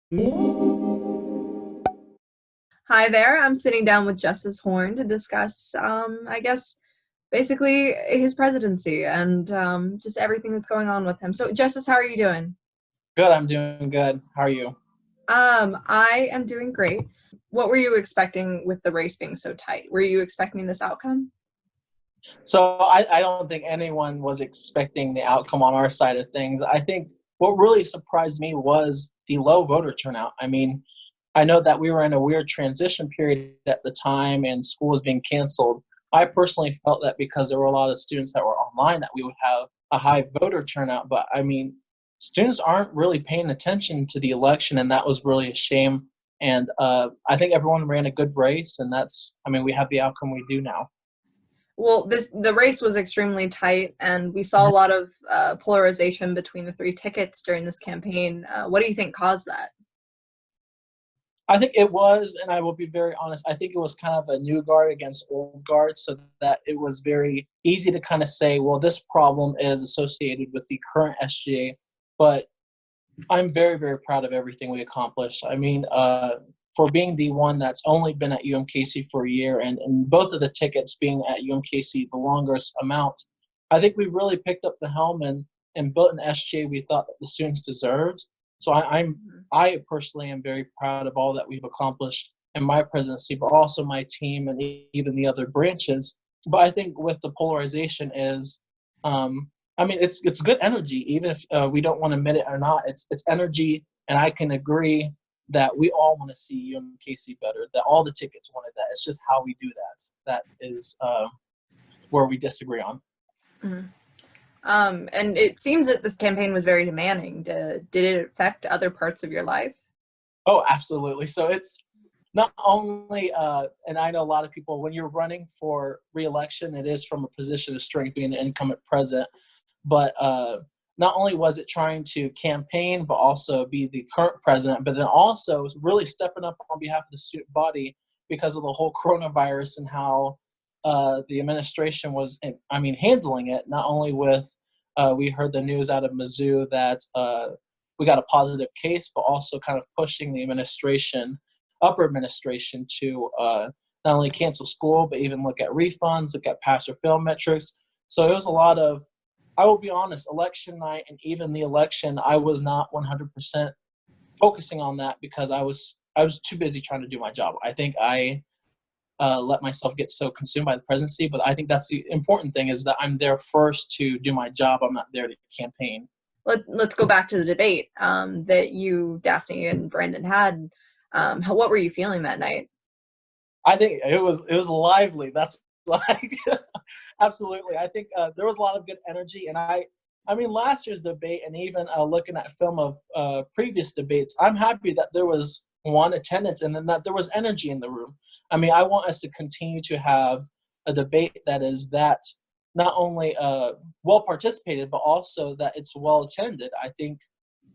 Hi there. I'm sitting down with Justice Horn to discuss, I guess, basically his presidency and just everything that's going on with him. So, Justice, how are you doing? Good, I'm doing good. How are you? I am doing great. What were you expecting with the race being so tight? Were you expecting this outcome? So I don't think anyone was expecting the outcome on our side of things. I think what really surprised me was the low voter turnout. I mean, I know that we were in a weird transition period at the time and school was being canceled. I personally felt that because there were a lot of students that were online that we would have a high voter turnout. But I mean, students aren't really paying attention to the election, and that was really a shame. And I think everyone ran a good race, and I mean, we have the outcome we do now. Well, the race was extremely tight, and we saw a lot of polarization between the three tickets during this campaign. What do you think caused that? I think it was, and I will be very honest, I think it was kind of a new guard against old guard, so that it was very easy to kind of say, well, this problem is associated with the current SGA, but I'm very, very proud of everything we accomplished. I mean, for being the one that's only been at UMKC for a year and both of the tickets being at UMKC the longest amount, I think we really picked up the helm and built an SGA we thought that the students deserved. So I personally am very proud of all that we've accomplished in my presidency, but also my team and even the other branches. But I think with the polarization is I mean, it's good energy, even if we don't want to admit it or not. It's energy, and I can agree that we all want to see UMKC better. That all the tickets wanted that. It's just how we do that. That is where we disagree on. Mhm. And it seems that this campaign was very demanding. Did it affect other parts of your life? Oh, absolutely. So it's not only, and I know a lot of people when you're running for reelection, it is from a position of strength, being an incumbent president. But not only was it trying to campaign, but also be the current president, but then also really stepping up on behalf of the student body because of the whole coronavirus and how the administration was, I mean, handling it. Not only with, we heard the news out of Mizzou that we got a positive case, but also kind of pushing the administration, upper administration, to not only cancel school, but even look at refunds, look at pass or fail metrics. So it was a lot of, I will be honest, election night and even the election, I was not 100% focusing on that because I was too busy trying to do my job. I think I let myself get so consumed by the presidency, but I think that's the important thing is that I'm there first to do my job. I'm not there to campaign. Let's go back to the debate that you, Daphne, and Brandon had. What were you feeling that night? I think it was lively. That's like absolutely. I think there was a lot of good energy, and I mean last year's debate, and even looking at film of previous debates, I'm happy that there was one attendance, and then that there was energy in the room. I mean, I want us to continue to have a debate that is that not only well participated, but also that it's well attended. I think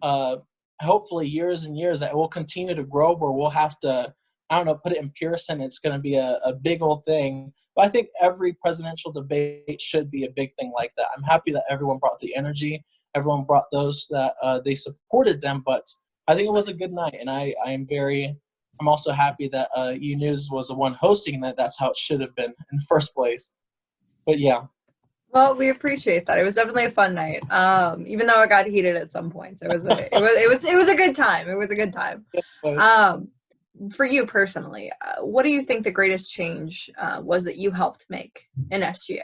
uh, hopefully years and years that will continue to grow where we'll have to, I don't know, put it in Pearson. It's going to be a big old thing. But I think every presidential debate should be a big thing like that. I'm happy that everyone brought the energy. Everyone brought those that they supported them. But I think it was a good night. And I'm also happy that U News was the one hosting that. That's how it should have been in the first place. But yeah. Well, we appreciate that. It was definitely a fun night. Even though it got heated at some points, it was a good time. It was a good time. Um, for you personally, what do you think the greatest change was that you helped make in SGA?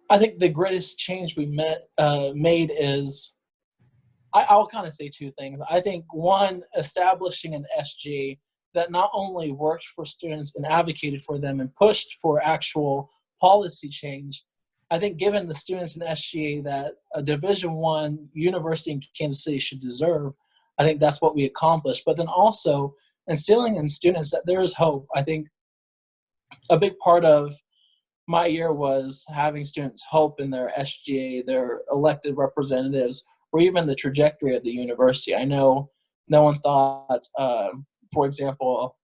I think the greatest change made is I'll kind of say two things. I think one, establishing an SG that not only worked for students and advocated for them and pushed for actual policy change. I think given the students in SGA that a Division One university in Kansas City should deserve, I think that's what we accomplished. But then also instilling in students that there is hope. I think a big part of my year was having students hope in their SGA, their elected representatives, or even the trajectory of the university. I know no one thought, for example,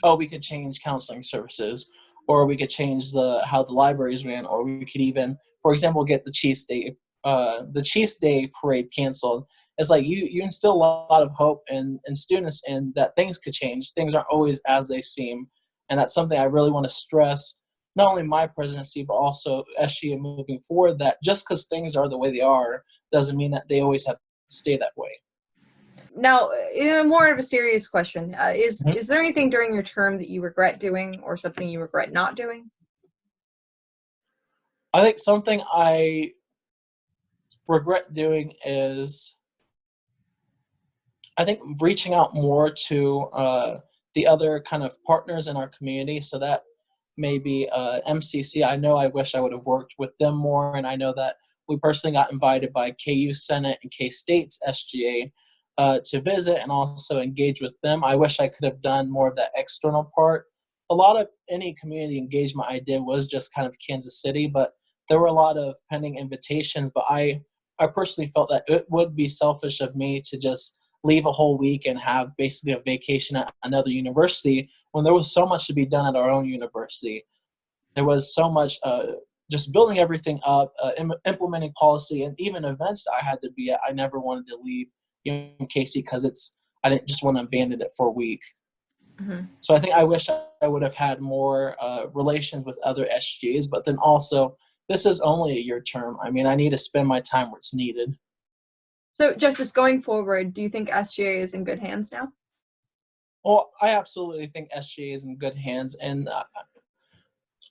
oh, we could change counseling services, or we could change the how the libraries ran, or we could even, for example, get the Chief State the Chiefs Day parade canceled. It's like you instill a lot of hope in students, and that things could change. Things aren't always as they seem, and that's something I really want to stress. Not only my presidency, but also SGA moving forward. That just because things are the way they are doesn't mean that they always have to stay that way. Now, more of a serious question, Mhm. is there anything during your term that you regret doing, or something you regret not doing? I think something I regret doing is I think reaching out more to the other kind of partners in our community. So that maybe MCC. I know I wish I would have worked with them more, and I know that we personally got invited by KU Senate and K State's SGA to visit and also engage with them. I wish I could have done more of that external part. A lot of any community engagement I did was just kind of Kansas City, but there were a lot of pending invitations. But I personally felt that it would be selfish of me to just leave a whole week and have basically a vacation at another university when there was so much to be done at our own university. There was so much just building everything up, implementing policy, and even events that I had to be at. I never wanted to leave UMKC because I didn't just want to abandon it for a week. Mm-hmm. So I think I wish I would have had more relations with other SGAs, but then also this is only a year term. I mean, I need to spend my time where it's needed. So, Justice, going forward, do you think SGA is in good hands now? Well, I absolutely think SGA is in good hands, and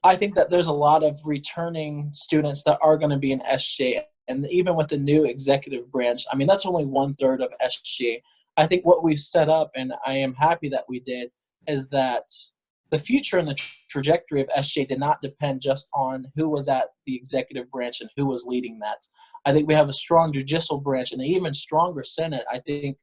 I think that there's a lot of returning students that are going to be in SGA, and even with the new executive branch, I mean that's only 1/3 of SGA. I think what we've set up, and I am happy that we did, is that the future and the trajectory of SGA did not depend just on who was at the executive branch and who was leading that. I think we have a strong judicial branch and an even stronger Senate. I think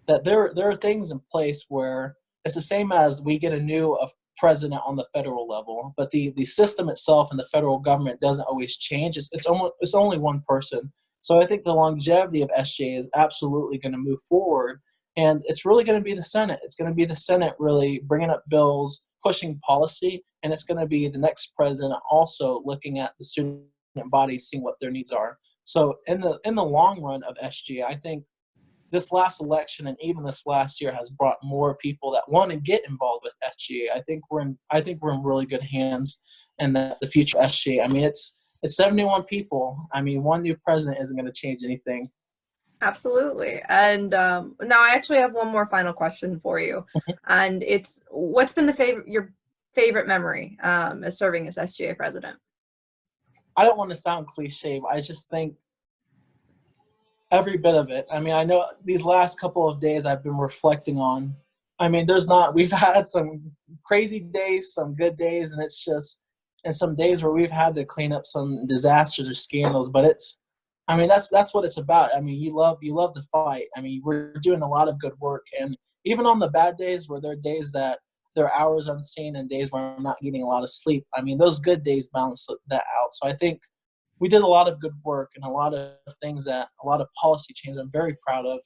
that there are things in place where it's the same as we get a new president on the federal level, but the system itself and the federal government doesn't always change. It's only one person. So I think the longevity of SJ is absolutely going to move forward, and it's really going to be the Senate. It's going to be the Senate really bringing up bills, pushing policy, and it's going to be the next president also looking at the student bodies, seeing what their needs are. So in the long run of SG, I think this last election and even this last year has brought more people that want to get involved with SGA. I think we're in really good hands, and that the future of SGA. I mean, it's 71 people. I mean, one new president isn't going to change anything. Absolutely. And now I actually have one more final question for you, and it's what's been your favorite memory as serving as SGA president? I don't want to sound cliche, but I just think every bit of it. I mean, I know these last couple of days I've been reflecting on. I mean, we've had some crazy days, some good days, and some days where we've had to clean up some disasters or scandals. But I mean, that's what it's about. I mean, you love the fight. I mean, we're doing a lot of good work, and even on the bad days where there are days that there are hours unseen and days where I'm not getting a lot of sleep. I mean, those good days balance that out. So I think we did a lot of good work and a lot of things that a lot of policy change I'm very proud of.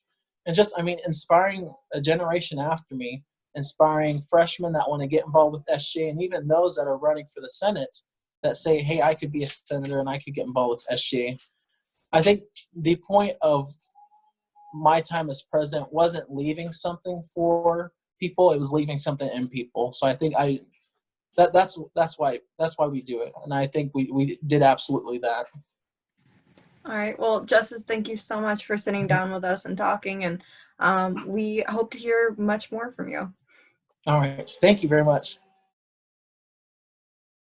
And just, I mean, inspiring a generation after me, inspiring freshmen that want to get involved with SJ, and even those that are running for the Senate that say, hey, I could be a senator and I could get involved with SJ. I think the point of my time as president wasn't leaving something for people, it was leaving something in people. So I think that's why we do it. And I think we did absolutely that. All right. Well, Justice, thank you so much for sitting down with us and talking, and we hope to hear much more from you. All right. Thank you very much.